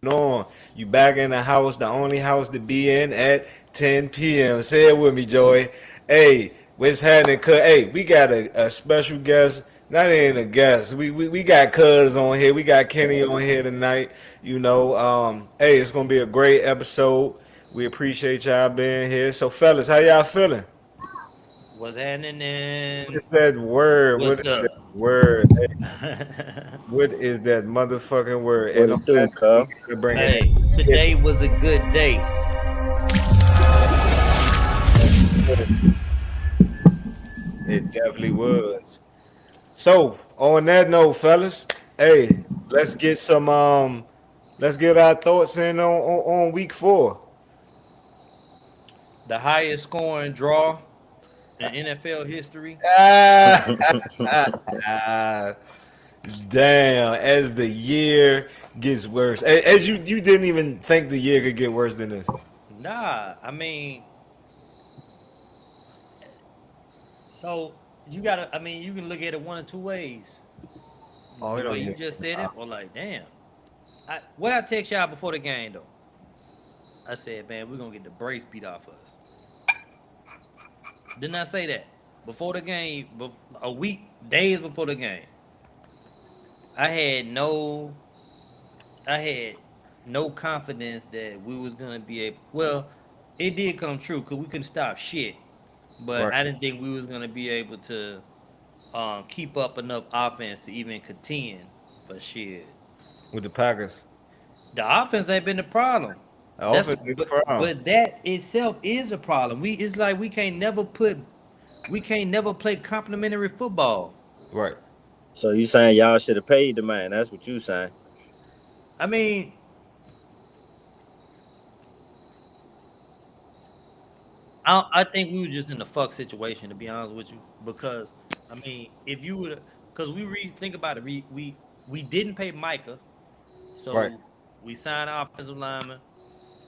on? You back in the house, the only house to be in at 10 p.m. Say it with me, Joy. Hey, what's happening? Hey, we got a special guest. Not even a guest. We got Cuz on here. We got Kenny on here tonight. Hey, it's gonna be a great episode. We appreciate y'all being here. So, fellas, how y'all feeling? What's happening? And What's that word? What what's is that up? word? Hey, what is that motherfucking word? What And on it do, that, we cuz? gotta bring it Hey, today was a good day. in. It definitely was. So, on that note, fellas, hey, let's get our thoughts in on week 4. The highest scoring draw in NFL history. Ah, damn, as the year gets worse. As you didn't even think the year could get worse than this. Nah, I mean, so you gotta. I mean, you can look at it one or two ways. Oh, The we way don't you get just said it, or like, damn. What I text y'all before the game though. I said, man, we're gonna get the brace beat off us. Didn't I say that before the game? A week, days before the game. I had no I had no confidence that we was gonna be able. Well, it did come true because we couldn't stop shit, but right I didn't think we was gonna be able to keep up enough offense to even contend. But shit, with the Packers. the offense ain't been the problem. The That's offense is the problem. but that itself is the problem. It's like we can't never play complimentary football. Right. So you saying y'all should have paid the man? That's what you saying? I mean, I think we were just in a fuck situation to be honest with you because I mean if you would because think about it we didn't pay Micah Right. so we signed our offensive lineman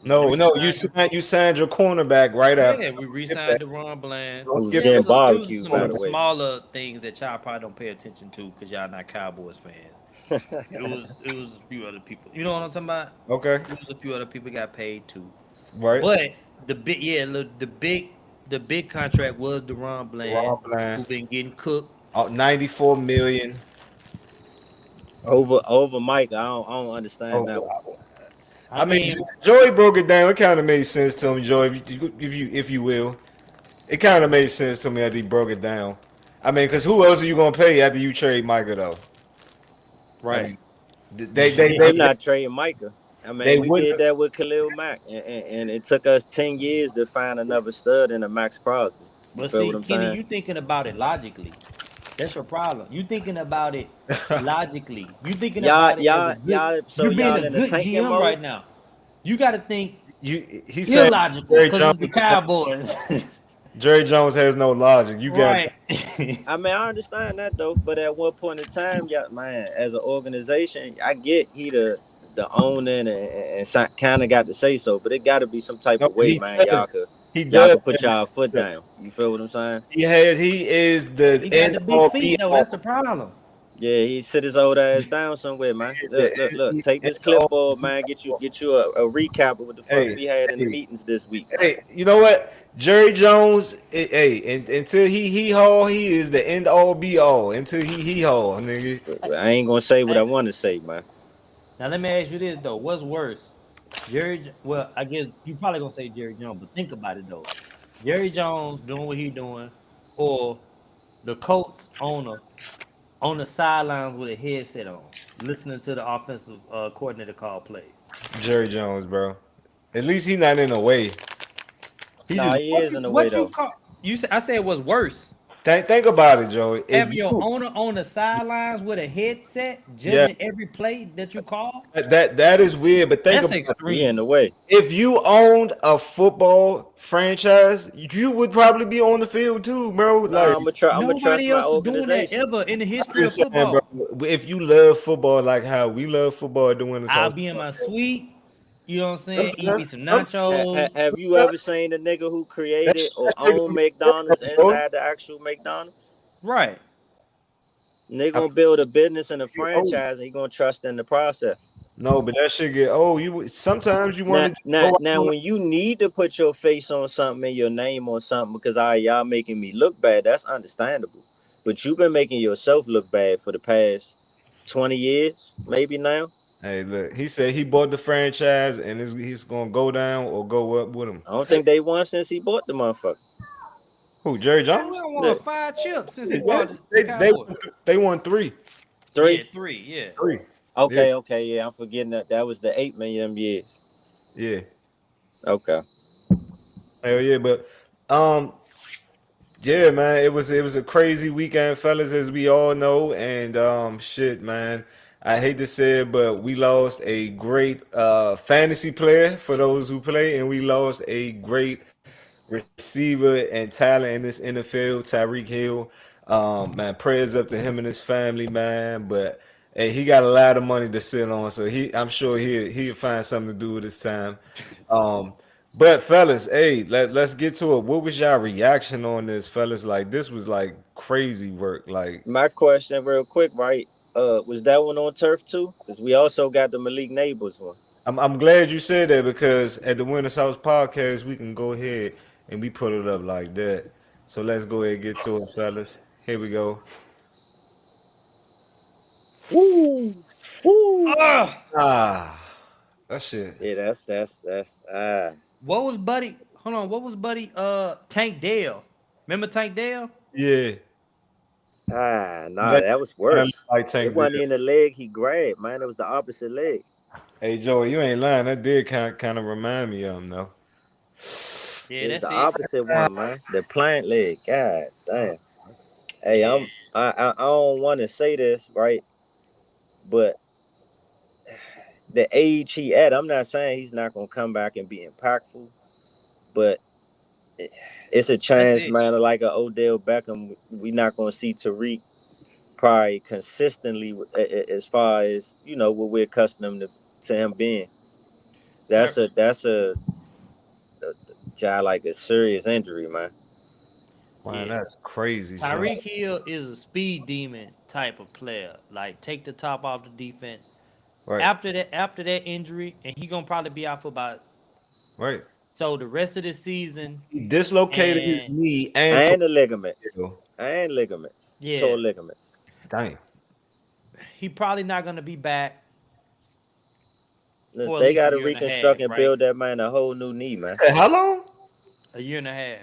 we No, no, re-signed you signed your cornerback right after. yeah we Don't skip re-signed that. Deron Bland. Don't Who was skip Yeah, getting it was barbecued, by some the way? smaller things that y'all probably don't pay attention to because y'all not Cowboys fans. It was a few other people. You know what I'm talking about? Okay. It was a few other people got paid too. Right. But the big, yeah, look, the big contract was Deron Bland, Ron Bland. who been getting cooked. 94 million. Over Mike, I don't understand Oh, that one. I I mean, mean, Joey broke it down. It kind of made sense to him, Joey, if you will. It kind of made sense to me that he broke it down. I mean, because who else are you gonna pay after you trade Micah though? I right. mean, they they they I'm not trading Micah. I mean, they we did wouldn't. that with Khalil Mack, and it took us 10 years to find another stud in a Max Crosby. You But feel what see, I'm Kenny, saying? you thinking about it logically. That's your problem. You thinking about it logically. You thinking Y'all, about it as a y'all, good. y'all. So You're being y'all a in the good tanking GM mode? right now. You got to think He said illogical Jerry because Jones it's the Cowboys. Jerry Jones has no logic. You got right. I mean, I understand that though, but at one point in time, yeah, man, as an organization, I get he the owner and kind of got to say so, but it got to be some type no, of way, he man. Y'all does. could He y'all does could put have to y'all say foot so. down. You feel what I'm saying? He is the He got end the big all be feet though. That's the all. problem. Yeah, he sit his old ass down somewhere, man. Look, look, look. Take this End all clipboard, be man. Get you all. get you a recap of what the fuck Hey, we had in the hey, meetings this week. hey, you know what? Jerry Jones, until he haul, he is the end all be all. Until he haul, nigga. But I ain't gonna say what I Hey, want to say, man. now let me ask you this though: what's worse, Well, I guess you probably gonna say Jerry Jones, but think about it though: Jerry Jones doing what he doing, or the Colts owner on the sidelines with a headset on, listening to the offensive coordinator call plays. Jerry Jones, bro. At least he not in the way. He Nah, just he is in a way What you though. call? You said I said it was worse. think about it, Joey. If Have your you, owner on the sidelines with a headset, yeah, judging every play that you call. that is weird. But think That's about it. He in extreme. the way. If you owned a football franchise, you would probably be on the field too, bro. Like Nah, I'm gonna trust Nobody my else is doing that organization. ever in the history I'm of just saying, bro. football. If you love football like how we love football doing this I'll whole be in my suite, you know what I'm saying? Eat me sometimes, some sometimes, nachos. Have you sometimes ever seen a nigga who that created shit, or that shit own gonna be work McDonald's though, Joey. inside the actual McDonald's? Right. Nigga I gonna build a business and a mean, oh, franchise, and he gonna trust in the process. No, but that shit get old. Sometimes you want Now, to just now, go out now, on. when you need to put your face on something and your name on something because y'all making me look bad, that's understandable. But you've been making yourself look bad for the past 20 years, maybe now. Hey, look, he said he bought the franchise and he's gonna go down or go up with him. I don't think they won since he bought the motherfucker. Who? Jerry Man, we Jones? don't Yeah, want 5 chips since he Yeah, bought the they they Cowboys. won they won three. Yeah, three. 3. Yeah. Three. Yeah, Okay, yeah, I'm forgetting that was the 8 million years. yeah. Okay, Hell yeah, but um, yeah, man, it was a crazy weekend, fellas, as we all know, and shit, man. I hate to say it, but we lost a great fantasy player for those who play, and we lost a great receiver and talent in this NFL, Tyreek Hill. Man, prayers up to him and his family, man. But hey, he got a lot of money to sit on, so I'm sure he'll find something to do with his time. Um, but fellas, hey, let's get to it. What was y'all reaction on this, fellas? Like this was like crazy work. Like my question, real quick, right? Was that one on turf too? Because we also got the Malik Neighbors one. I'm glad you said that because at the Winners House podcast we can go ahead and we put it up like that. So let's go ahead and get to it, fellas. Here we go. Woo, woo. Ah, Ah, that shit. Yeah, that's. what was Buddy? Hold on, what was Buddy? Tank Dale. Remember Tank Dale? Yeah. Nah, That that was kind of look worse. like It Tank Dell. wasn't in the leg he grabbed, man. It was the opposite leg. Hey Joey, you ain't lying. That did kind of remind me of him though. Yeah, It was that's the it. opposite one, man. The plant leg. God damn. Hey, Yeah. I don't want to say this, right? But the age he at, I'm not saying he's not gonna come back and be impactful, but it's a That's chance, it. man. Like a Odell Beckham, we not gonna see Tariq probably consistently as far as what we're accustomed to him being. Ty- That's a like a serious injury, man. Man, yeah. that's crazy, son. Tyreek Hill is a speed demon type of player. Like take the top off the defense. Right, After that injury, and he gonna probably be out for about right. so the rest of the season. He dislocated his And knee and tore And the ligaments, his heel. and ligaments, yeah, tore ligaments. Damn. he probably not gonna be back Listen, for at they least a got to year and a half, reconstruct and right? build that man a whole new knee, man. Hey, how long? A year and a half.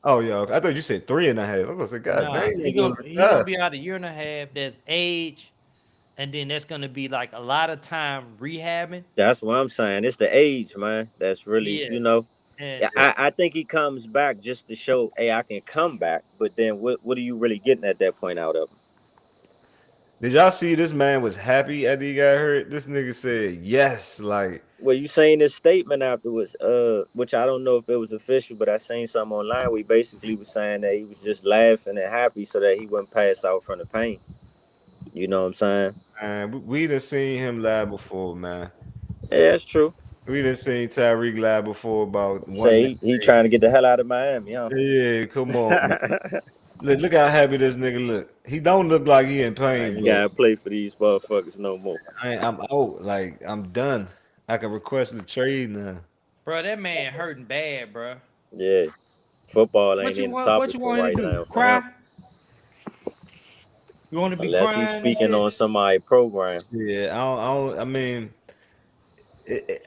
Oh yeah, okay. I thought you said 3.5. I was gonna say, God Nah, dang, you he ain't gonna gonna he gonna retire. be out a year and a half. There's age, and then that's gonna be like a lot of time rehabbing. That's what I'm saying. It's the age, man. That's really, Yeah, Yeah, and I think he comes back just to show, hey, I can come back. But then what are you really getting at that point out of him? Did y'all see this man was happy after he got hurt? This nigga said yes, like Well, you saying this statement afterwards, which I don't know if it was official, but I seen something online. We basically was saying that he was just laughing and happy so that he wouldn't pass out from the pain. You know what I'm saying? man, we done seen him live before, man. Yeah, that's true. We done seen Tyreek live before about one Say man. he trying to get the hell out of Miami, huh? Yeah, come on, man. Look how happy this nigga look. He don't look like he in I pain, ain't but gotta play for these motherfuckers no more. I'm out. Like I'm done. I can request the trade now. bro, that man hurting bad, bro. Yeah, football What ain't you in the want? What topic you for want him to right do? now for him, Cry? You want to be unless he's crying and speaking shit? on somebody's program. Yeah, I mean,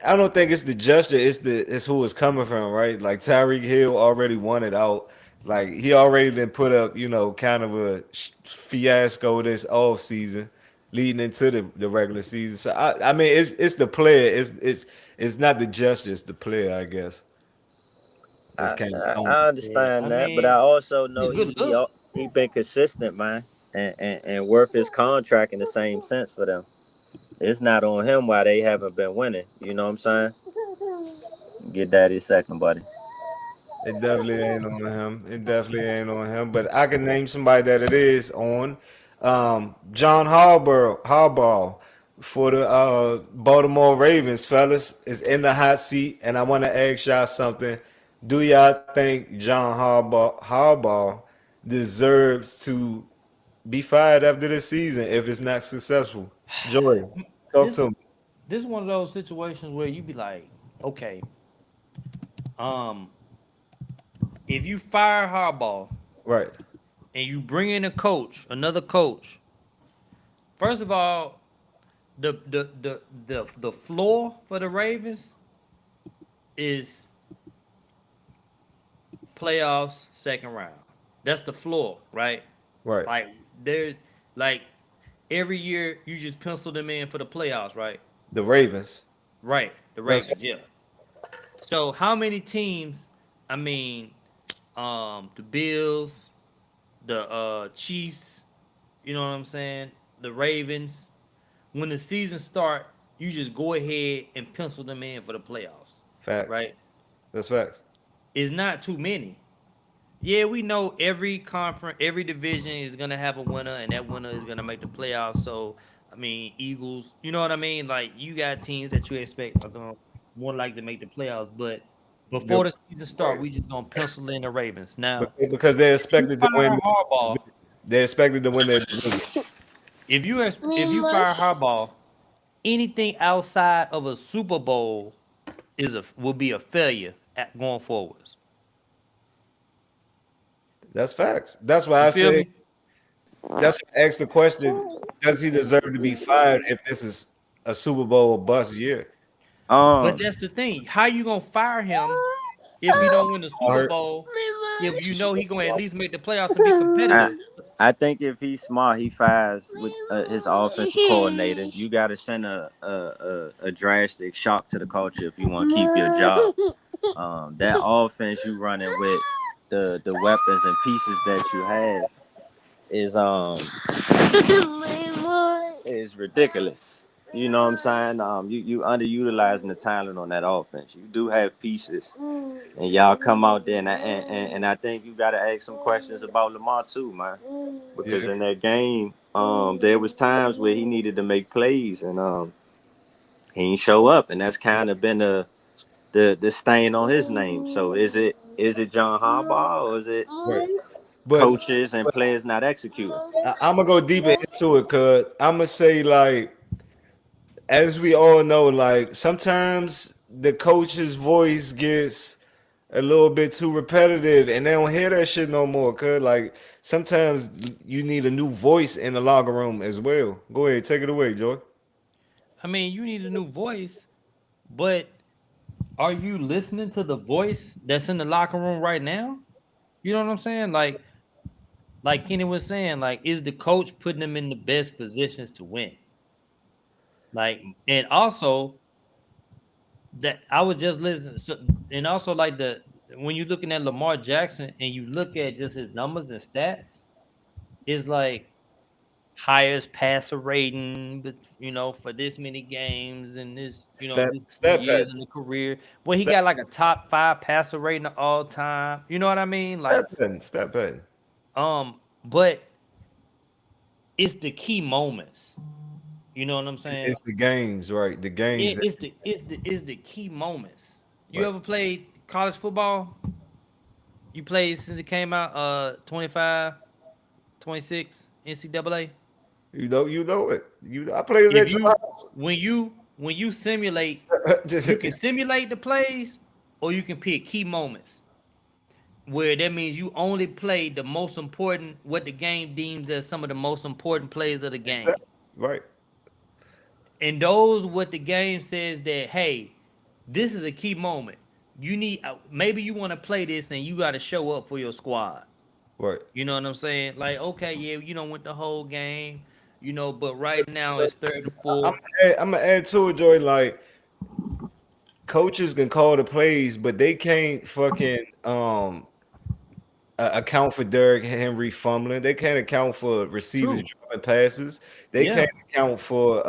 I don't think it's the gesture. It's who it's coming from, right? Like Tyreek Hill already won it out. Like he already been put up, kind of a fiasco this off season, leading into the regular season. So I mean, it's the player. It's not the gesture. It's the player, I guess. It's I, kind of I on. I Yeah, I understand that, but I mean, also he a know good look. he been consistent, man, and worth his contract in the same sense for them. It's not on him why they haven't been winning. You know what I'm saying? Get that in a second, buddy. It definitely ain't on him. It definitely ain't on him. But I can name somebody that it is on. John Harbaugh for the Baltimore Ravens, fellas, is in the hot seat. And I want to ask y'all something. Do y'all think John Harbaugh deserves to be fired after this season if it's not successful? Joy, talk This to me. this is one of those situations where you be like, okay, um, if you fire Harbaugh Right. and you bring in a coach, another coach, first of all, the floor for the Ravens is playoffs, second round. That's the floor, right? Right. Like there's like every year you just pencil them in for the playoffs, right? The Ravens. Right, the That's Ravens, yeah. So how many teams? I mean, the Bills, the Chiefs. You know what I'm saying? The Ravens. When the season start, you just go ahead and pencil them in for the playoffs, facts. right? That's facts. It's not too many. Yeah, we know every conference, every division is gonna have a winner, and that winner is gonna make the playoffs. So, I mean, Eagles, you know what I mean? Like, you got teams that you expect are gonna more likely to make the playoffs, but The, before the season start, we just gonna pencil in the Ravens. Now, because they're if you expected to win. fire Harbaugh, They're expected to win their division. if you fire Harbaugh, anything outside of a Super Bowl will be a failure at going forwards. That's facts. That's why You I feel say. me? That's why I asked the question: does he deserve to be fired if this is a Super Bowl bust year? But Um, that's the thing. How you gonna fire him if he don't win the I Super heard. Bowl? If you know he gonna at least make the playoffs and be I competitive. I think if he's smart, he fires with his offensive coordinator. You got to send a drastic shock to the culture if you want to keep your job. That offense you running with the weapons and pieces that you have is is ridiculous. You know what I'm saying? You underutilizing the talent on that offense. You do have pieces, and y'all come out there and I think you got to ask some questions about Lamar too, man, because Yeah, in that game, there was times where he needed to make plays and he ain't show up, and that's kind of been the stain on his name. So is it John Harbaugh or is it right. But, coaches and but players not executing? I'm gonna go deeper into it, cause I'm gonna say like, as we all know, like sometimes the coach's voice gets a little bit too repetitive, and they don't hear that shit no more. Cause like sometimes you need a new voice in the locker room as well. Go ahead, take it away, Joy. I mean, you need a new voice, but are you listening to the voice that's in the locker room right now? You know what I'm saying? Like Kenny was saying, like, is the coach putting them in the best positions to win? Like, and also that I was just listening, so, and also like the when you're looking at Lamar Jackson and you look at just his numbers and stats, it's like highest passer rating, but for this many games and this, Step, this many step back, years in the career, where he step, got like a top 5 passer rating of all time. You know what I mean? Like, step back, step back. but it's the key moments. You know what I'm saying? It's the games, right? The Yeah, games, it's the key moments. You right? ever played college football? You played since it came out, 25, 26 NCAA. You know it. I played it If at your you house. when you simulate, you can simulate the plays or you can pick key moments where that means you only play the most important, what the game deems as some of the most important plays of the game. Exactly. Right. And those what the game says that, hey, this is a key moment. You need, maybe you want to play this and you got to show up for your squad. Right. You know what I'm saying? Like, okay, yeah, you don't win the whole game, but right now it's third and I'm four. I'm gonna add to it, Joy. Like coaches can call the plays, but they can't fucking account for Derrick Henry fumbling. They can't account for receivers True. dropping passes. They Yeah. can't account for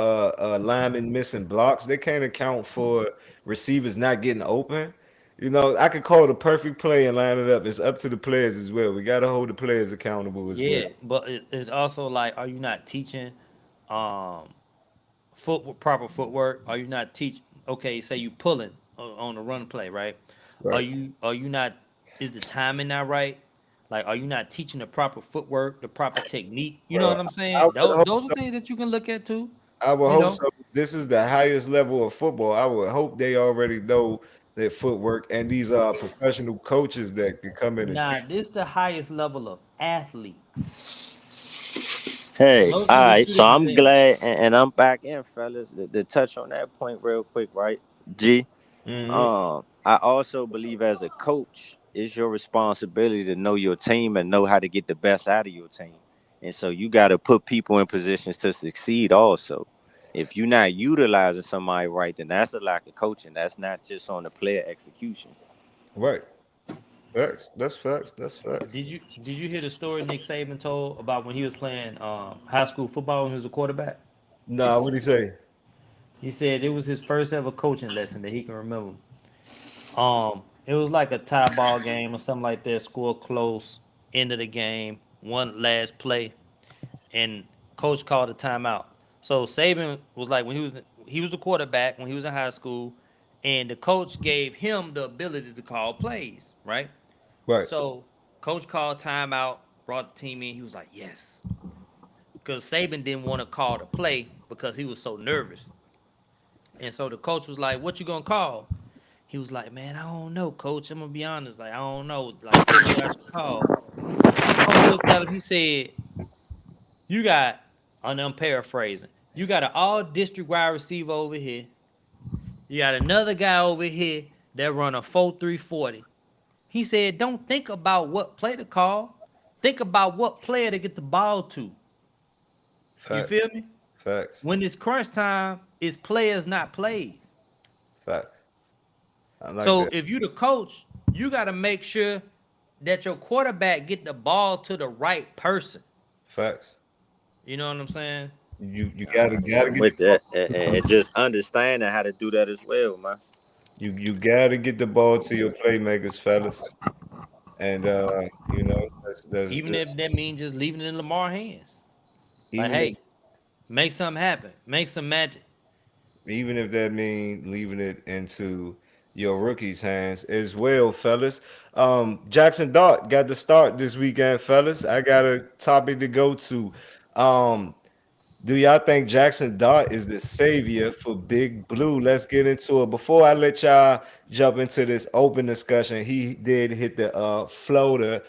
linemen missing blocks. They can't account for receivers not getting open. I could call the perfect play and line it up. It's up to the players as well. We got to hold the players accountable as well. Yeah. But it's also like, are you not teaching um proper footwork? Are you not teach? Okay, say you pulling on the run play, right? Are Right. you not? Is the timing not right? Like, are you not teaching the proper footwork, the proper technique? You know Bro, what I'm I saying? would Those hope those are so. things that you can look at too. I would You hope know, so this is the highest level of football. I would hope they already know their footwork, and these are professional coaches that can come in and Nah, teach. this the highest level of athlete. Hey, Most all of the right. So students I'm been. glad, and I'm back in, fellas. To touch on that point real quick, right? G. Hmm. I also believe as a coach, it's your responsibility to know your team and know how to get the best out of your team. And so you got to put people in positions to succeed also. If you're not utilizing somebody right, then that's a lack of coaching. That's not just on the player execution. Right. Facts. That's facts. That's facts. Did you hear the story Nick Saban told about when he was playing high school football when he was a quarterback? Nah, what do you say? He said it was his first ever coaching lesson that he can remember. It was like a tie ball game or something like that. Score close, end of the game, one last play, and coach called a timeout. So Saban was like when he was the quarterback when he was in high school, and the coach gave him the ability to call plays, right? Right. So coach called timeout, brought the team in. He was like, yes, because Saban didn't want to call the play because he was so nervous. And so the coach was like, "What you gonna call?" He was like, "Man, I don't know, coach. I'm gonna be honest. Like, I don't know. Like, tell me what I should call." Coach looked at him. He said, "You got," and I'm paraphrasing. "You got an all district wide receiver over here. You got another guy over here that run a 4.340." He said, "Don't think about what play to call. Think about what player to get the ball to. You Facts. feel me? Facts. When it's crunch time, it's players, not plays." Facts. I like So that. if you the coach, you got to make sure that your quarterback get the ball to the right person. Facts. You know what I'm saying? You gotta I'm get the with ball. that, and just understanding how to do that as well, man. You gotta get the ball to your playmakers, fellas. And that's Even if just that means just leaving it in Lamar hands. Like, even if hey, make something happen. Make some magic. even if that means leaving it into your rookies' hands as well, fellas. Jackson Dart got the start this weekend, fellas. I got a topic to go to. Um, do y'all think Jackson Dart is the savior for Big Blue? Let's get into it. Before I let y'all jump into this open discussion, he did hit the floater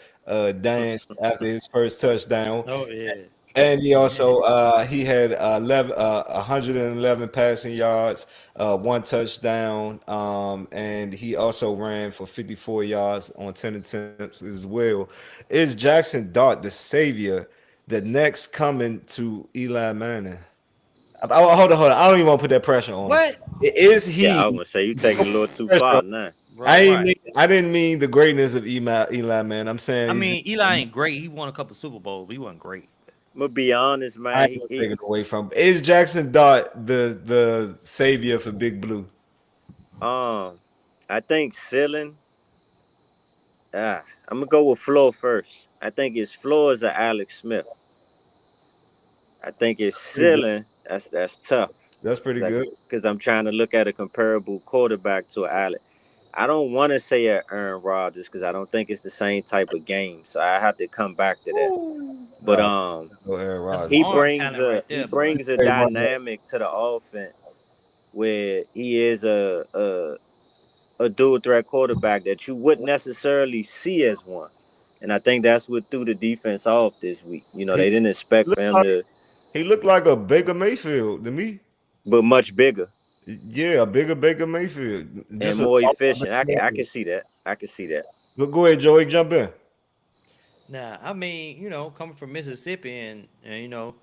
dance after his first touchdown. Oh yeah. And he had 111 passing yards, one touchdown, and he also ran for 54 yards on 10 attempts as well. Is Jackson Dart the savior, the next coming to Eli Manning? Hold on. I don't even want to put that pressure on him. What? Is Yeah, he? I was gonna say you taking it a little too Pressure. far now. Right. I didn't mean the greatness of Eli Manning. I'm I saying is mean, Eli ain't great. He won a couple Super Bowls, but he wasn't great. I'm gonna be honest, I man. ain't gonna take it away from. Is Jackson Dart the savior for Big Blue? Um, I think ceiling. I'm gonna go with floor first. I think his floor is a Alex Smith. I think his Pretty good. ceiling. That's tough. That's pretty good. Because I'm trying to look at a comparable quarterback to Alex. I don't want to say a Aaron Rodgers because I don't think it's the same type of game. So I have to come back to that. But No, no Aaron That's some Rodgers. he arm brings talent right a he there, boy. brings a Hey, Mark, dynamic to the offense where he is a dual threat quarterback that you wouldn't necessarily see as one. And I think that's what threw the defense off this week. You know, he they didn't expect for looked him like to, he looked like a Baker Mayfield to me. but much bigger Yeah, a bigger Baker Mayfield. and Just a more taller efficient. Baker I Mayfield. can see that. I can see that. Go ahead, Joey, jump in. Nah, I mean, coming from Mississippi and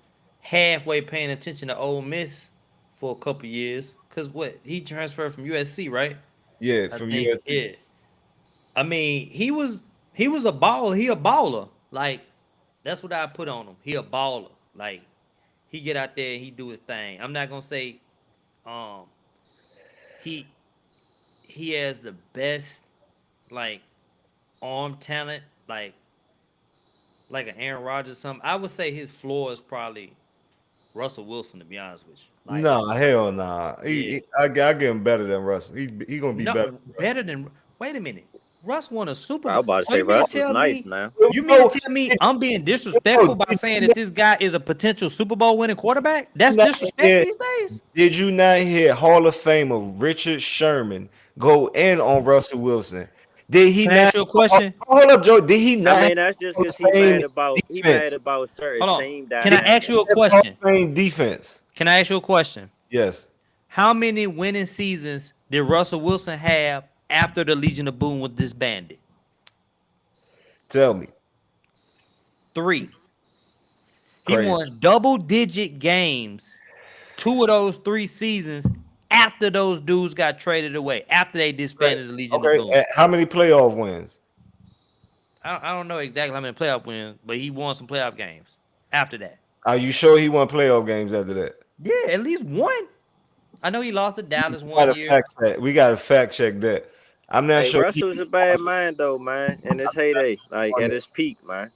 halfway paying attention to Ole Miss for a couple years. Cause what he transferred from USC, right? Yeah, I from think, USC. yeah. I mean, he was a baller. He a baller. Like that's what I put on him. He a baller. Like he get out there and he do his thing. I'm not gonna say um he he has the best like arm talent like an Aaron Rodgers or something. I would say his floor is probably Russell Wilson, to be honest with you. Like, Nah, hell nah. yeah. I get him better than Russell. He gonna be better No, than Russell. better than. Wait a minute. Russ won a Super I Bowl. was about to So say you mean Russ to was tell nice me now. you mean to tell me I'm being disrespectful by saying that this guy is a potential Super Bowl winning quarterback? That's disrespect these days. Did you not hear Hall of Famer Richard Sherman go in on Russell Wilson? Did he Can I not? ask you a question? Hold up, Joe. Did he I not have mean, that's just Hall of because he Fame mad about defense? certain Hold on. team that Can I Did had ask he you a him. have Hall question? of Fame defense? Can I ask you a question? Yes. How many winning seasons did Russell Wilson have after the Legion of Boom was disbanded? Tell me. 3. He Crazy. won double-digit games 2 of those 3 seasons after those dudes got traded away, after they disbanded the Legion of Okay. Boom. How many playoff wins? I don't know exactly how many playoff wins, but he won some playoff games after that. Are you sure he won playoff games after that? Yeah, at least one. I know he lost to Dallas We one gotta year. fact check. We gotta fact check that. I'm not Hey, sure. Russell's a bad man though, man, in his heyday, like at his peak, man.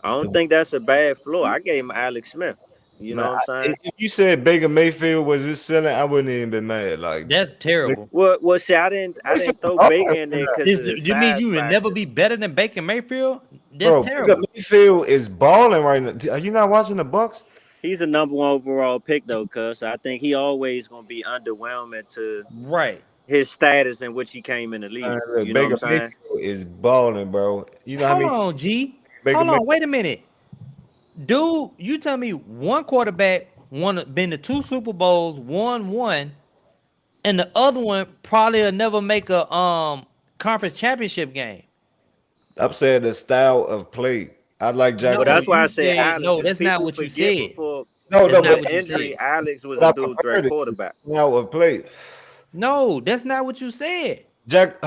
I don't think that's a bad floor. I gave him Alex Smith. You know Man, what I'm saying? if you said Baker Mayfield was his ceiling, I wouldn't even been mad. Like That's terrible. Well, see, I didn't throw Baker in there because of the You mean size you would factor. never be better than Baker Mayfield? That's bro, terrible. Baker Mayfield is balling right now. Are you not watching the Bucks? He's a number 1 overall pick though, cuz I think he always gonna be underwhelming to Right. his status in which he came in the league. Look, You know what Baker I'm saying? Mayfield is balling, bro. You know how Hold many on, G. Baker Hold on, Mayfield? wait a minute. Dude, you tell me one quarterback been to 2 Super Bowls, won one, and the other one probably will never make a conference championship game. I'm saying the style of play. I like But Jackson. that's why you I said said Alex. no. 'Cause That's not people what you forget said. before No, That's no, not but what you injury, said. Alex was I a dude great compared it to quarterback. style of play. No, that's not what you said. That's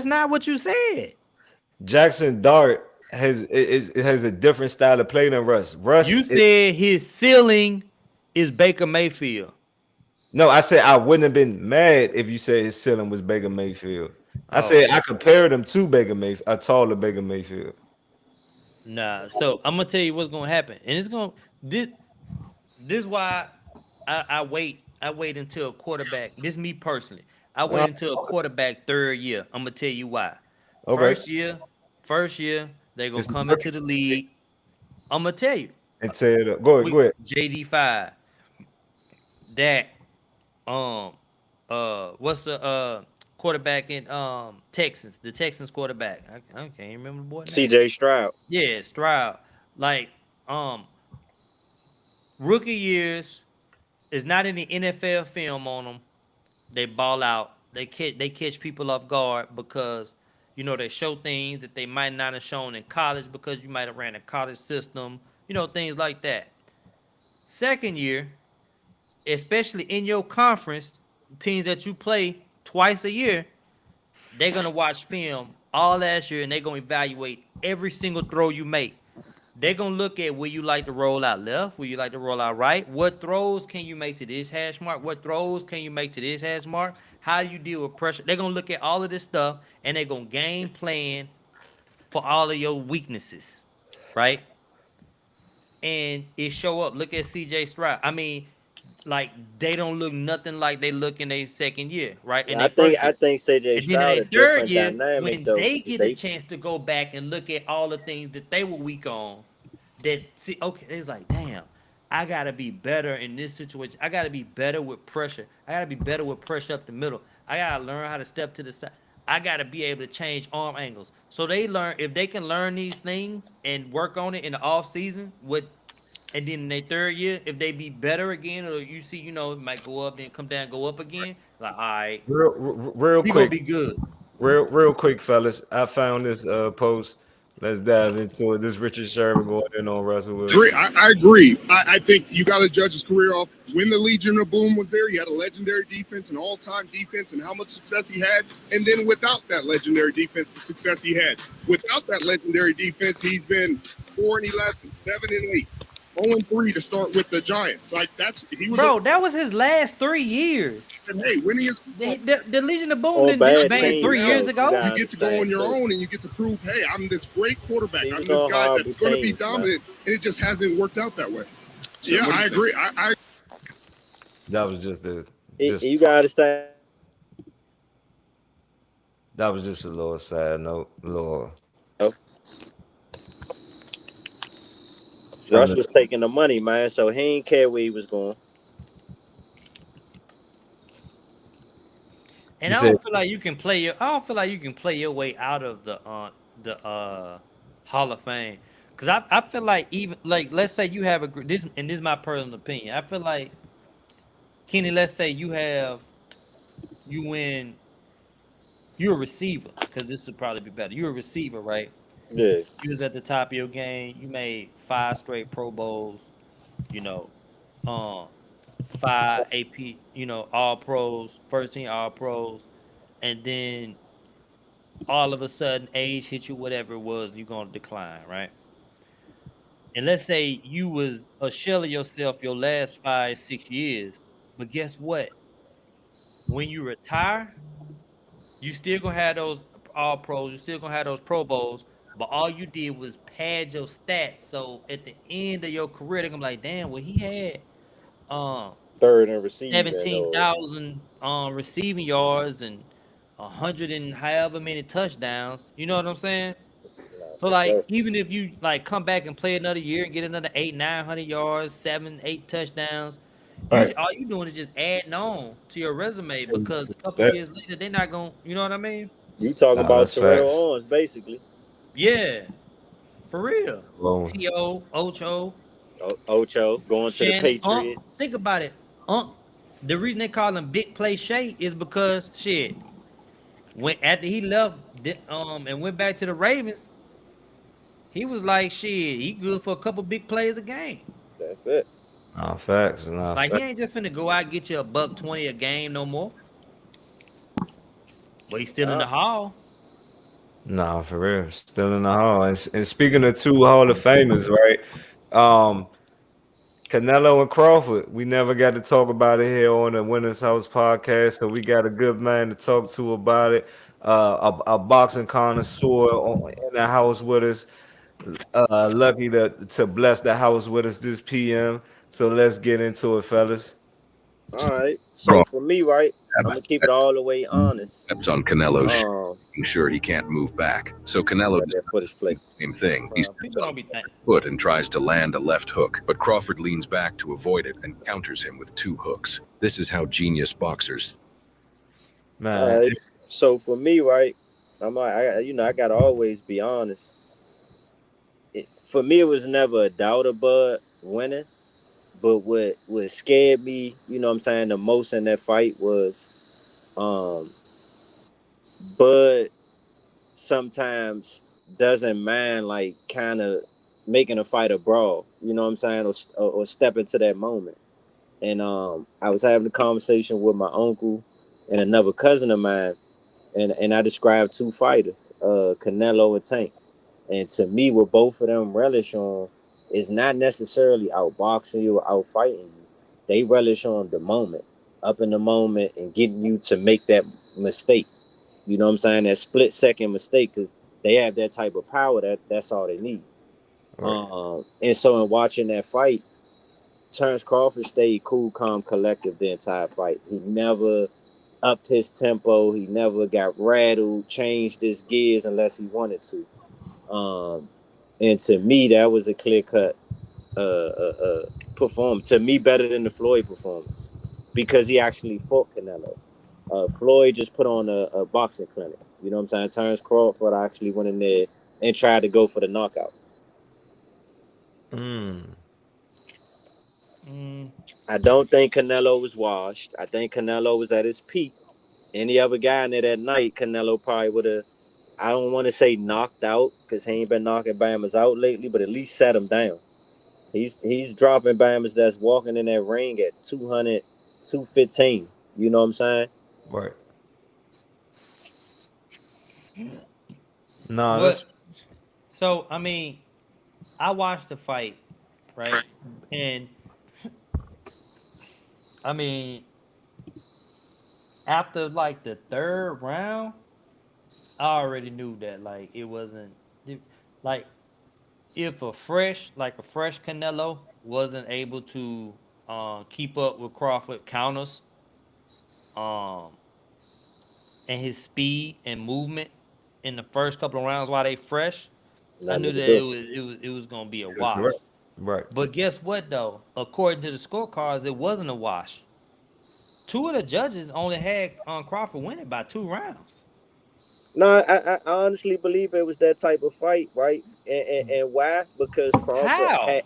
not what you said. Jackson Dart has a different style of play than Russ. You said his ceiling is Baker Mayfield. No, I said I wouldn't have been mad if you said his ceiling was Baker Mayfield. I Oh. said I compared him to Baker Mayfield, a taller Baker Mayfield. Nah, so I'm gonna tell you what's gonna happen, and it's gonna this is why I wait until a quarterback. This is me personally. I wait until a quarterback 3rd year. I'm gonna tell you why. Okay. First year they gonna It's come into the league. I'm gonna tell you. And say it up. Go ahead. JD5. That what's the quarterback in Texans? The Texans quarterback. I can't remember the boy name. CJ Stroud. Yeah, Stroud. Like rookie years is not any NFL film on them. They ball out. They catch people off guard because you know they show things that they might not have shown in college because you might have ran a college system. You know, things like that. Second year, especially in your conference, teams that you play twice a year, they're gonna watch film all last year and they're gonna evaluate every single throw you make. They're gonna look at where you like to roll out left, where you like to roll out right. What throws can you make to this hash mark? What throws can you make to this hash mark? How do you deal with pressure? They're gonna look at all of this stuff and they're gonna game plan for all of your weaknesses, right? And it show up. Look at CJ Stroud. I mean, like they don't look nothing like they look in their second year, right? In I their think CJ and then Stroud in a their third different year, dynamic when though. they get a chance to go back and look at all the things that they were weak on, that see, okay, they was like, damn, I gotta be better in this situation. I gotta be better with pressure. I gotta be better with pressure up the middle. I gotta learn how to step to the side. I gotta be able to change arm angles. So they learn if they can learn these things and work on it in the off season with. And then in their 3rd year, if they be better again, or you see, you know, it might go up, then come down, go up again. Like, all right, Real he quick, gonna be good. real quick, fellas. I found this post. Let's dive into it. This Richard Sherman going in on Russell Wilson. I agree. I think you got to judge his career off when the Legion of Boom was there. He had a legendary defense, an all-time defense, and how much success he had. And then without that legendary defense, the success he had. Without that legendary defense, he's been 4-11, 7-8. 0-3 to start with the Giants. Like that was his last 3 years. And hey, winning is the Legion of Boom didn't disband 3 years ago. You get to go on your own and you get to prove, hey, I'm this great quarterback. I'm this guy that's going to be dominant, and it just hasn't worked out that way. So yeah, I agree. I That was just the. You got to stay. That was just a little sad note, little Oh, Rush something. was taking the money, man, so he ain't care where he was going. And You I said don't feel like you can play your. I don't feel like you can play your way out of the Hall of Fame. Cause I feel like even like let's say you have this and this is my personal opinion. I feel like Kenny, let's say you win you're a receiver because this would probably be better. You're a receiver, right? Yeah, You was at the top of your game. You made 5 straight Pro Bowls. You know, um, 5 AP. All pros, first team All Pros, and then all of a sudden age hit you, whatever it was, you're gonna decline, right? And let's say you was a shell of yourself your last 5, 6 years, but guess what? When you retire, you still gonna have those all pros, you still gonna have those Pro Bowls, but all you did was pad your stats. So at the end of your career, they're gonna be like, damn, well, he had um third and receiving or 17,000 receiving yards and 100 and however many touchdowns. You know what I'm saying? nah, So for like sure. even if you like come back and play another year and get another 800, 900 yards, 7, 8 touchdowns, right. all you doing is just adding on to your resume because a couple years That's, later they're not gonna, you know what I mean? You talking nah, about that's Terrell facts. Owens, basically. Yeah, for real. Well, T.O., Ocho, Ocho going to the Shannon, Unc. Patriots. Think about it. Unc. The reason they call him Big Play Shay is because shit. When after he left and went back to the Ravens, he was like shit. He good for a couple big plays a game. That's it. nah, facts, nah, Like he facts. ain't just finna go out and get you a $120 a game no more. But he's still in Nah, the hall. Nah, for real. Still in the hall. And speaking of two Hall of Famers, right? Um, Canelo and Crawford. We never got to talk about it here on the Winners House podcast, so we got a good man to talk to about it. A boxing connoisseur in the house with us. Lucky to bless the house with us this PM. So let's get into it, fellas. all right. So Crawford for me, right, I'm gonna keep it all the way honest. steps on Canelo's shoe, Um, making sure he can't move back. So Canelo let does that footage play. the same thing. He steps People on don't be thinking. his foot and tries to land a left hook, but Crawford leans back to avoid it and counters him with 2 hooks. This is how genius boxers. All Man, right. So for me, right, I gotta always be honest. For me, it was never a doubt of Bud winning. But what scared me, you know what I'm saying, the most in that fight was um Bud sometimes doesn't mind like kind of making a fight a brawl, you know what I'm saying, or step into that moment. And I was having a conversation with my uncle and another cousin of mine, and I described 2 fighters, Canelo and Tank. And to me, what both of them relish on is not necessarily outboxing you or outfighting you. They relish on the moment, up in the moment, and getting you to make that mistake. You know what I'm saying? That split-second mistake, because they have that type of power. That's all they need. right. And so in watching that fight, Terrence Crawford stayed cool, calm, collective the entire fight. He never upped his tempo. He never got rattled, changed his gears unless he wanted to. And to me, that was a clear cut performance. To me, better than the Floyd performance because he actually fought Canelo. Floyd just put on a boxing clinic. You know what I'm saying? Terrence Crawford actually went in there and tried to go for the knockout. Mm. Mm, I don't think Canelo was washed. I think Canelo was at his peak. Any other guy in there that night, Canelo probably would have. I don't want to say knocked out because he ain't been knocking Bammers out lately, but at least sat him down. He's dropping Bammers that's walking in that ring at 200, 215. You know what I'm saying? Right. No, what? that's So I mean, I watched the fight, right? And I mean, after like the third round, I already knew that like it wasn't like if a fresh Canelo wasn't able to keep up with Crawford counters, um and his speed and movement in the first couple of rounds while they fresh, I Nothing knew to that do. it was gonna be a That's wash. right. Right. But guess what though? According to the scorecards, it wasn't a wash. Two of the judges only had Crawford winning by 2 rounds. No, I honestly believe it was that type of fight, right? And why? Because How?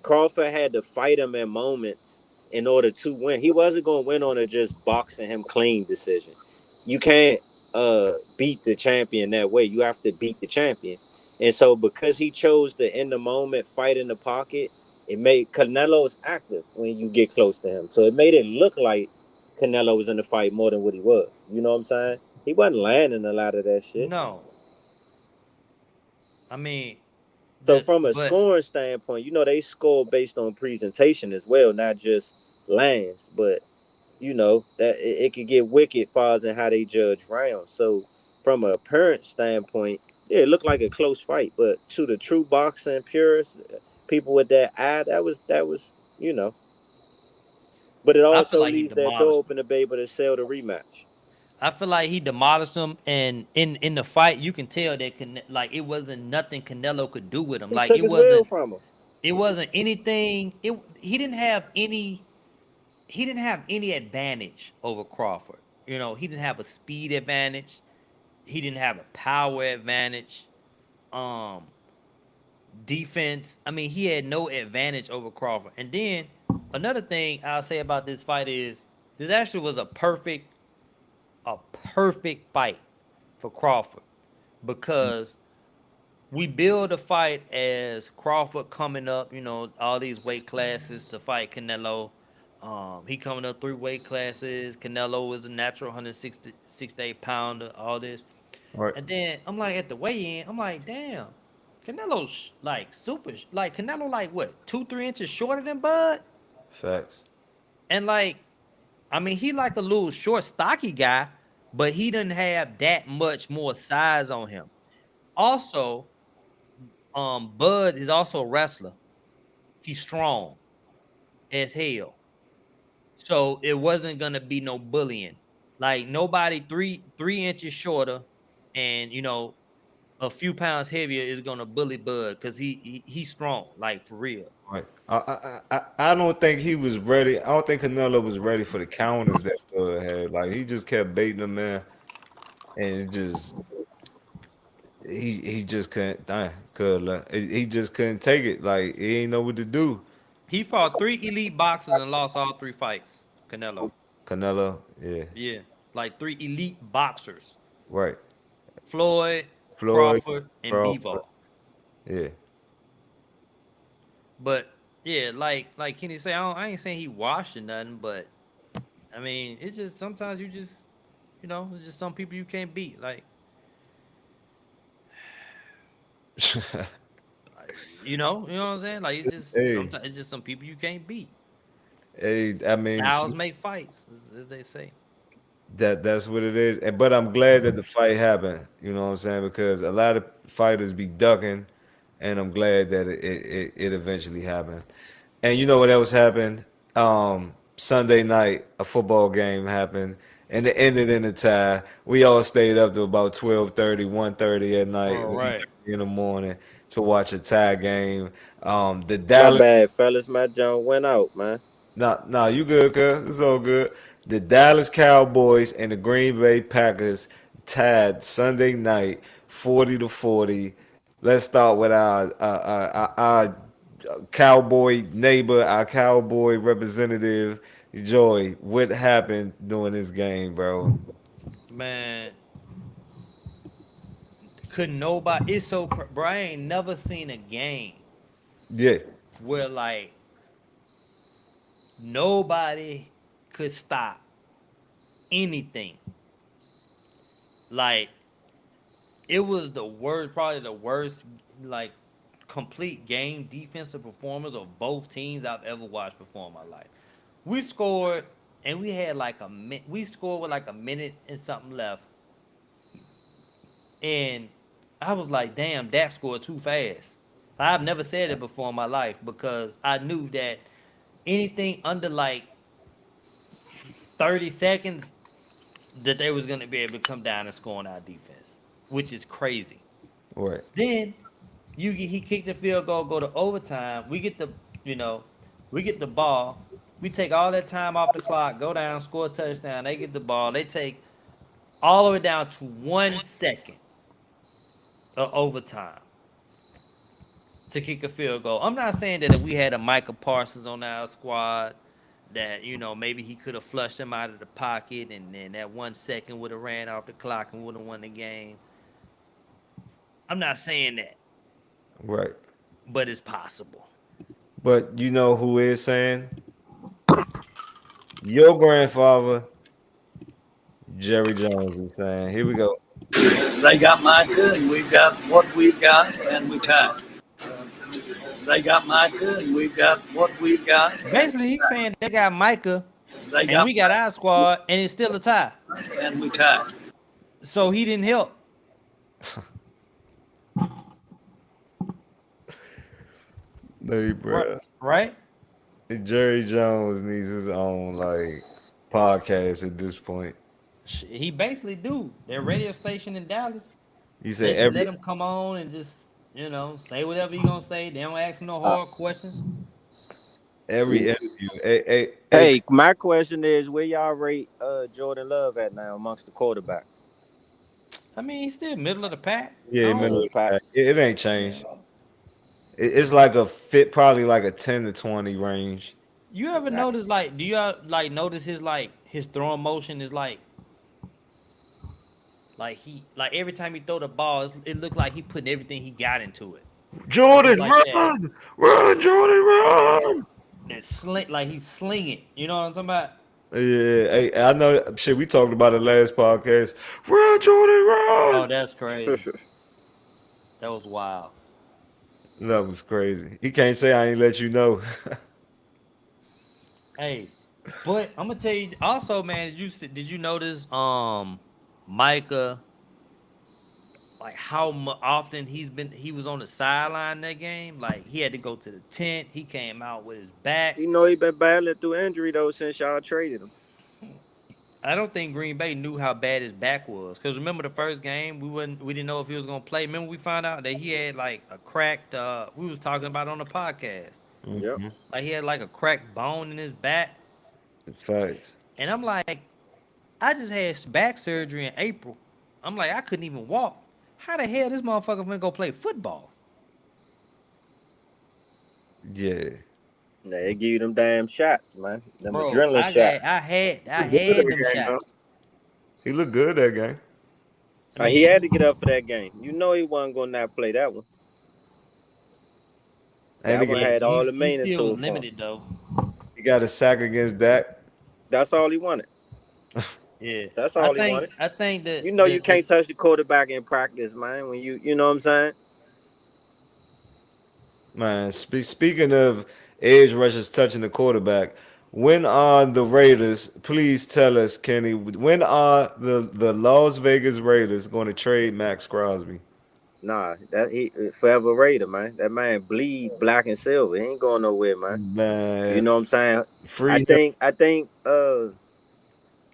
Crawford had to fight him in moments in order to win. He wasn't going to win on a just boxing him clean decision. You can't beat the champion that way. You have to beat the champion. And so because he chose the in the moment fight in the pocket, it made Canelo's active when you get close to him. So it made it look like Canelo was in the fight more than what he was. You know what I'm saying? He wasn't landing a lot of that shit. No. I mean, So the from a but scoring standpoint, they score based on presentation as well, not just lands. But that it could get wicked far as in how they judge rounds. So from a appearance standpoint, yeah, it looked like a close fight. But to the true boxing purists, people with that eye, that was you know. But it I feel also like he leaves that door demolished him. open to be able to sell the rematch. I feel like he demolished him, and in the fight, you can tell that like it wasn't nothing Canelo could do with him. He Like took his will from him. it wasn't anything. He didn't have any advantage over Crawford. He didn't have a speed advantage. He didn't have a power advantage. Um, Defense. I mean, he had no advantage over Crawford. And then another thing I'll say about this fight is this actually was a perfect fight for Crawford because we build a fight as Crawford coming up, all these weight classes to fight Canelo. He coming up 3 weight classes. Canelo is a natural 168 pounder, all this. Right. And then I'm like at the weigh in, I'm like, damn, Canelo's like super, like Canelo like what, 2-3 inches shorter than Bud? Facts. And like, I mean, he like a little short, stocky guy, but he didn't have that much more size on him. Also, Bud is also a wrestler. He's strong as hell. So it wasn't gonna be no bullying. Like nobody three inches shorter and a few pounds heavier is gonna bully Bud because he's strong, like for real. Right. I don't think he was ready. I don't think Canelo was ready for the counters that Bud had. Like he just kept baiting him, man, and it just he just couldn't. He just couldn't take it. Like he ain't know what to do. He fought 3 elite boxers and lost all 3 fights. Canelo. Canelo, yeah, Yeah. Like 3 elite boxers. right. Floyd, Floyd, Crawford, and Crawford, Bivol. yeah. But yeah, like Kenny say, I ain't saying he washed or nothing, but I mean, it's just sometimes you just, it's just some people you can't beat. Like, you know what I'm saying? Like, it's just Hey, sometimes it's just some people you can't beat. hey, I mean, Styles make fights, as they say. that's what it is. And but I'm glad that the fight happened. You know what I'm saying? Because a lot of fighters be ducking, and I'm glad that it eventually happened. And you know what else happened? Sunday night, a football game happened, and it ended in a tie. We all stayed up to about 12:30, 1:30 at night, All right. 1:30 in the morning to watch a tie game. The My Dallas bad, fellas. My junk went out, man. Nah, you good, cuz. It's all good. The Dallas Cowboys and the Green Bay Packers tied Sunday night, 40-40. Let's start with our cowboy neighbor, our cowboy representative, Joy. What happened during this game, bro? Man, could nobody, it's so, bro, I ain't never seen a game Yeah, where like nobody could stop anything. Like it was the worst, probably the worst, like complete game defensive performance of both teams I've ever watched before in my life. We scored and we had like we scored with like a minute and something left. And I was like, damn, Dak scored too fast. I've never said it before in my life because I knew that anything under like 30 seconds, that they was going to be able to come down and score on our defense, which is crazy. Right. Then he kicked the field goal, go to overtime. We get the ball. We take all that time off the clock, go down, score a touchdown. They get the ball. They take all the way down to 1 second of overtime to kick a field goal. I'm not saying that if we had a Micah Parsons on our squad, that maybe he could have flushed him out of the pocket, and then that 1 second would have ran off the clock and would have won the game. I'm not saying that, Right. but it's possible. But you know who is saying? Your grandfather, Jerry Jones, is saying, here we go. They got Micah, and we got what we've got, and we tied. They got Micah, and we've got what we've got. Basically, he's saying they got Micah, They and got we got our squad, and it's still a tie. and we tied. So he didn't help. No, bro. Right? Jerry Jones needs his own like podcast at this point. He basically do. Their radio station in Dallas. He They said just every let him come on and just, say whatever he gonna say. They don't ask him no hard questions. interview. Hey, my question is, where y'all rate Jordan Love at now amongst the quarterbacks? I mean, he's still middle of the pack. Yeah, I don't- middle of the pack. It ain't changed. It's like probably like a 10 to 20 range. You ever notice, do you notice his throwing motion is like every time he throw the ball, it looked like he putting everything he got into it. Jordan, Like that. run, Jordan, run. And he's slinging. You know what I'm talking about? Yeah, hey, I know. Shit, we talked about it last podcast. Run, Jordan, run. Oh, that's crazy. That was wild. That was crazy. He can't say I ain't let you know. Hey, but I'm gonna tell you also, man. Did you notice Micah, like how often he was on the sideline that game? Like he had to go to the tent. He came out with his back. You know he been battling through injury though since y'all traded him. I don't think Green Bay knew how bad his back was. Cause remember the first game, we didn't know if he was gonna play. Remember we found out that he had like a cracked. We was talking about on the podcast. Yep. Like he had like a cracked bone in his back. Facts. And I'm like, I just had back surgery in April. I'm like, I couldn't even walk. How the hell this motherfucker gonna go play football? Yeah. They give you them damn shots, man. Them Bro, adrenaline shots. I had Good them game, shots. He looked good that game. He had to get up for that game. You know he wasn't gonna not play that one. And That one had all the He's meaning to still it. for him. limited though. he got a sack against Dak. That's all he wanted. Yeah, That's all he wanted. I think that You know you can't touch the quarterback in practice, man. When you know what I'm saying? Man, speaking of edge rushers touching the quarterback, when are the Raiders, please tell us, Kenny, when are the Las Vegas Raiders going to trade Max Crosby? Nah, that he forever Raider, man. That man bleed black and silver. He ain't going nowhere, man. Man, You know what I'm saying? free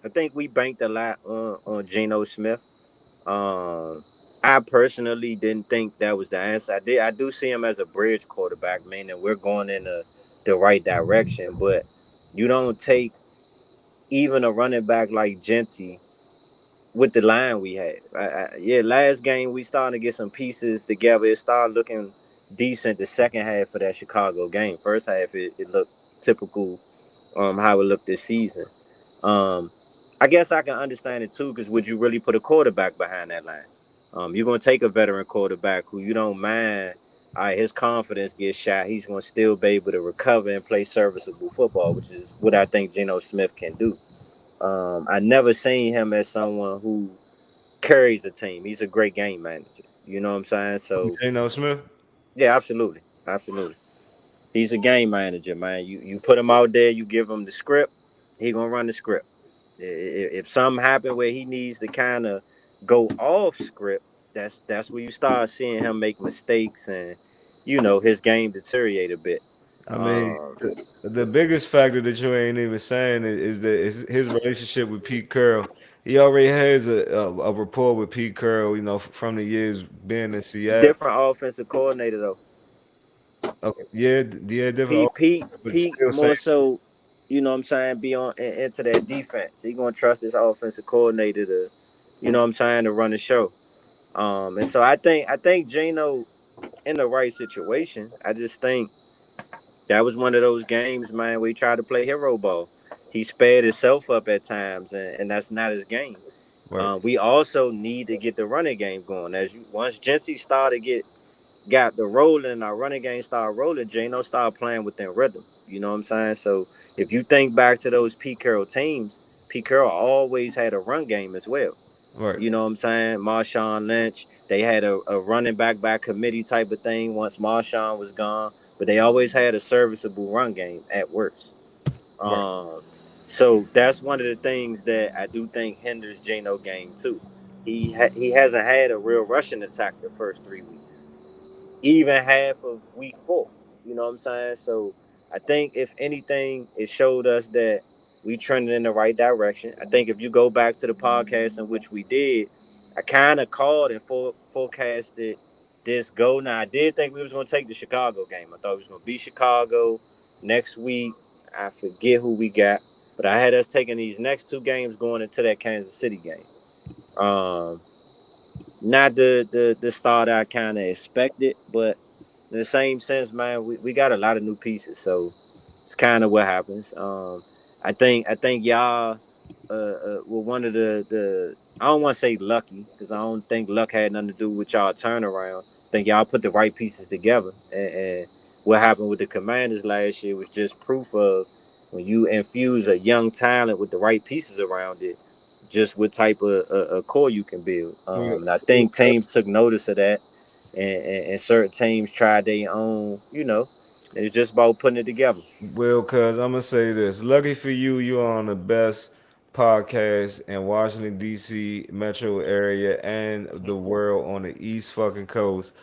I think we banked a lot on Geno Smith. I personally didn't think that was the answer. I do see him as a bridge quarterback, meaning we're going in the right direction, but you don't take even a running back like Genty with the line we had. Last game we started to get some pieces together. It started looking decent the second half of that Chicago game. First half it looked typical how it looked this season. I guess I can understand it too, because would you really put a quarterback behind that line? You're gonna take a veteran quarterback who you don't mind. All right, his confidence gets shot. He's gonna still be able to recover and play serviceable football, which is what I think Geno Smith can do. I never seen him as someone who carries a team. He's a great game manager. You know what I'm saying? So Geno Smith? yeah, absolutely. He's a game manager, man. You put him out there, you give him the script, he gonna run the script. If something happen where he needs to kind of go off script, that's where you start seeing him make mistakes and his game deteriorate a bit. I mean, the biggest factor that you ain't even saying is his relationship with Pete Carroll. he already has a rapport with Pete Carroll. From the years being in Seattle. Different offensive coordinator though. Okay, yeah, yeah, different, but Pete still same. more so, you know what I'm saying, be on into that defense. He gonna trust his offensive coordinator to, you know what I'm saying, to run the show. And so I think Geno in the right situation. I just think that was one of those games, man, where he tried to play hero ball. He sped himself up at times, and that's not his game. Right, We also need to get the running game going. Once Jency got the rolling and our running game started rolling, Jano started playing within rhythm. You know what I'm saying? So if you think back to those Pete Carroll teams, Pete Carroll always had a run game as well. right, You know what I'm saying? Marshawn Lynch, they had a running back by committee type of thing once Marshawn was gone, but they always had a serviceable run game at worst. right. Um, so that's one of the things that I do think hinders Jano game too. He hasn't had a real rushing attack the first 3 weeks, even half of week 4. You know what I'm saying? So I think if anything, it showed us that we trended in the right direction. I think if you go back to the podcast in which we did, I kind of called and forecasted this go. Now I did think we was going to take the Chicago game. I thought we was going to beat Chicago next week. I forget who we got, but I had us taking these next 2 games going into that Kansas City game. Um, Not the start I kind of expected, but in the same sense, man, we got a lot of new pieces, so it's kind of what happens. I think y'all were one of the I don't want to say lucky because I don't think luck had nothing to do with y'all turnaround. I think y'all put the right pieces together, and what happened with the Commanders last year was just proof of when you infuse a young talent with the right pieces around it, just what type of a core you can build. Well, And I think teams took notice of that, and certain teams tried their own. It's just about putting it together. well, cuz I'm gonna say this. Lucky for you, you're on the best podcast in Washington D.C. metro area and the world on the East fucking coast.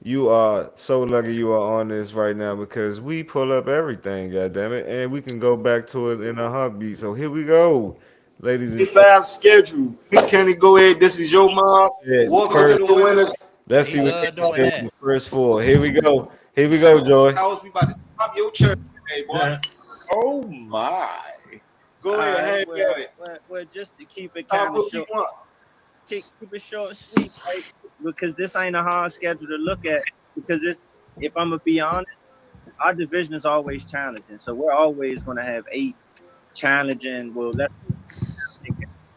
You are so lucky you are on this right now because we pull up everything, goddammit, and we can go back to it in a heartbeat. So here we go, ladies and Five schedule. Kenny, go ahead. This is your mob. gentlemen. Welcome to the winners. Let's see He what love Kenny doing said with that. the first 4. Here we go. Here we go, Joy. House, we about to pop your church today, boy. Oh my. Go ahead, hang Well, at it. well, just to keep it Stop kind of what you short, want. keep it short and sweet, right? Because this ain't a hard schedule to look at. Because if I'm gonna be honest, our division is always challenging. So we're always gonna have 8 challenging. Well, let's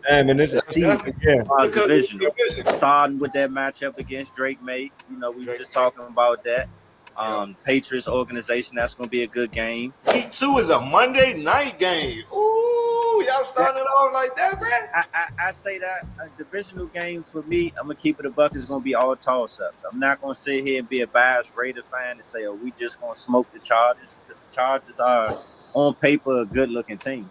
Damn, and this see again. our Because division. it's division. Starting with that matchup against Drake May. We were just talking about that. Patriots organization, that's gonna be a good game. Week 2 is a Monday night game. Ooh, y'all starting it off like that, man? I say that divisional games for me, I'm gonna keep it a buck. Is gonna be all toss ups. I'm not gonna sit here and be a biased Raider fan and say, "Oh, we just gonna smoke the Chargers," because the Chargers are on paper a good looking team.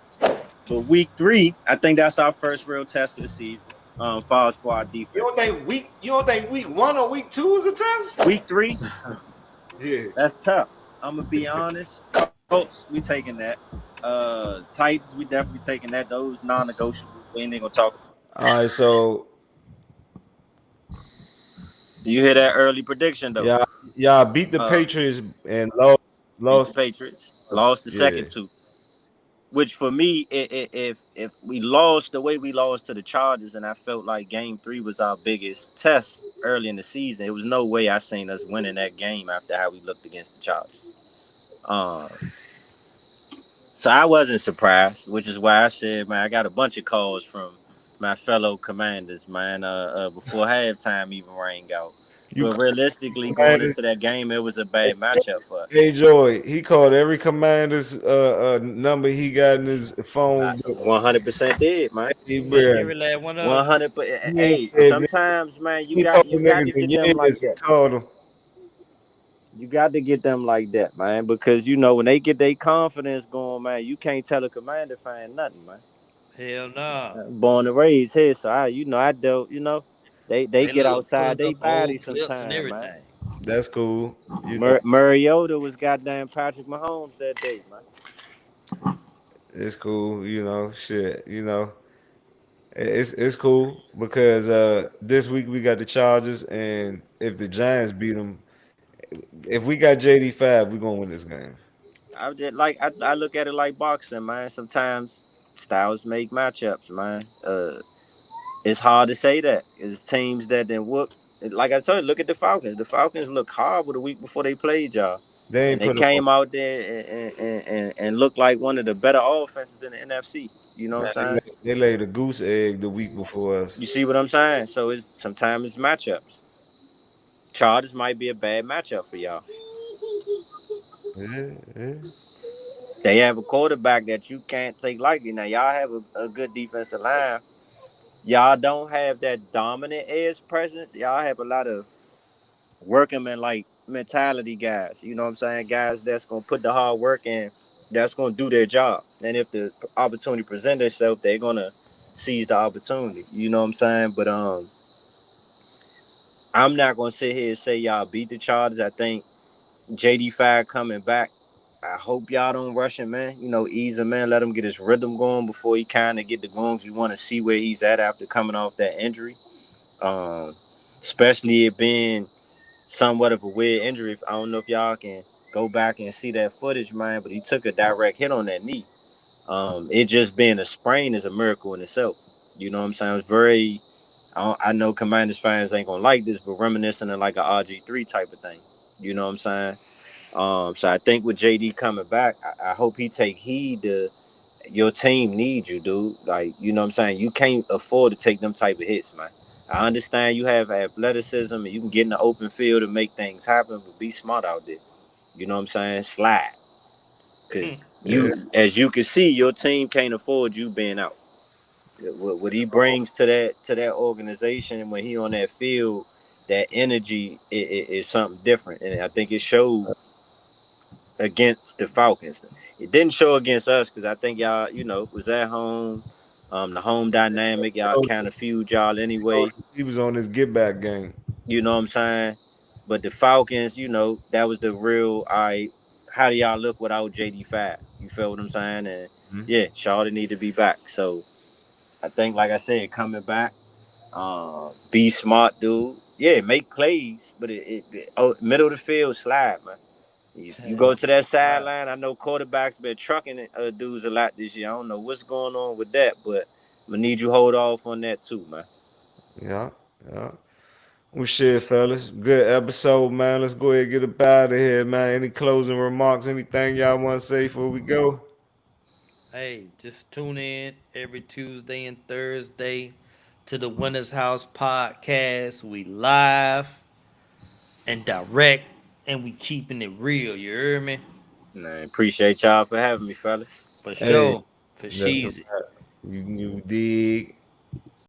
But week 3, I think that's our first real test of the season. Far as for our defense. You don't think week 1 or week 2 is a test? Week 3, Yeah. that's tough. I'm gonna be honest. Colts, we taking that. Titans, we definitely taking that. Those non-negotiables. We ain't gonna talk. All right, so Do you hear that early prediction though? y'all beat the Patriots and lost. Beat the Patriots, lost the Yeah. second 2. Which for me, if we lost the way we lost to the Chargers, and I felt like Game 3 was our biggest test early in the season, it was no way I seen us winning that game after how we looked against the Chargers. So I wasn't surprised, which is why I said, man, I got a bunch of calls from my fellow Commanders, man, before halftime even rang out. But realistically, going into that game, it was a bad matchup for us. Hey Joy, he called every Commander's number he got in his phone. 100% did, man. Every last one of them. 100. Hey, sometimes, man, you got to get them like that. Called him. You got to get them like that, man, because when they get their confidence going, man, you can't tell a Commander fan nothing, man. Hell no. Born and raised here, so I don't, they get outside they body sometimes, man. That's cool. Mariota was goddamn Patrick Mahomes that day, man. It's cool, shit, It's cool because this week we got the Chargers, and if the Giants beat them, if we got JD5, we're gonna win this game. I look at it like boxing, man. Sometimes styles make matchups, man. It's hard to say that. It's teams that then whoop. Like I told you, look at the Falcons. The Falcons looked horrible the week before they played y'all, They and ain't they put up came out there and looked like one of the better offenses in the NFC. You know what I'm saying? they laid a goose egg the week before us. You see what I'm saying? So it's sometimes it's matchups. Chargers might be a bad matchup for y'all. Yeah, yeah. They have a quarterback that you can't take lightly. Now y'all have a good defensive line. Y'all don't have that dominant edge presence. Y'all have a lot of workman like mentality guys. You know what I'm saying? Guys that's gonna put the hard work in, that's gonna do their job. And if the opportunity presents itself, they're gonna seize the opportunity. You know what I'm saying? But I'm not gonna sit here and say y'all beat the Chargers. I think JD5 coming back. I hope y'all don't rush him, man. You know, ease him, man. Let him get his rhythm going before he kind of get the goings. You want to see where he's at after coming off that injury. Um, Especially it being somewhat of a weird injury. I don't know if y'all can go back and see that footage, man, but he took a direct hit on that knee. It just being a sprain is a miracle in itself. You know what I'm saying? It's very, I know Commanders fans ain't gonna like this, but reminiscent of like a RG3 type of thing. You know what I'm saying? So I think with JD coming back, I hope he take heed to your team needs you, dude. Like, you know what I'm saying? You can't afford to take them type of hits, man. I understand you have athleticism and you can get in the open field and make things happen, but be smart out there. You know what I'm saying? Slide. Because Yeah. as you can see, your team can't afford you being out. What he brings to that organization when he on that field, that energy is something different. And I think it showed against the Falcons. It didn't show against us because I think y'all, was at home. The home dynamic, y'all kind of feud y'all anyway. He was on his get back game. You know what I'm saying? But the Falcons, that was the real. All right, how do y'all look without JD5? You feel what I'm saying? And yeah, Charlotte need to be back. So I think, like I said, coming back, be smart, dude. Yeah, make plays, but middle of the field slide, man. You go to that sideline. I know quarterbacks been trucking dudes a lot this year. I don't know what's going on with that, but I'm gonna need you hold off on that too, man. Yeah, yeah. Well, shit, fellas. Good episode, man. Let's go ahead and get up out of here, man. Any closing remarks? Anything y'all want to say before we go? Hey, just tune in every Tuesday and Thursday to the Winners House podcast. We live and direct, and we keeping it real. You hear me? Man, appreciate y'all for having me, fellas. For Hey, sure. For that's a sheezy. fact. You dig.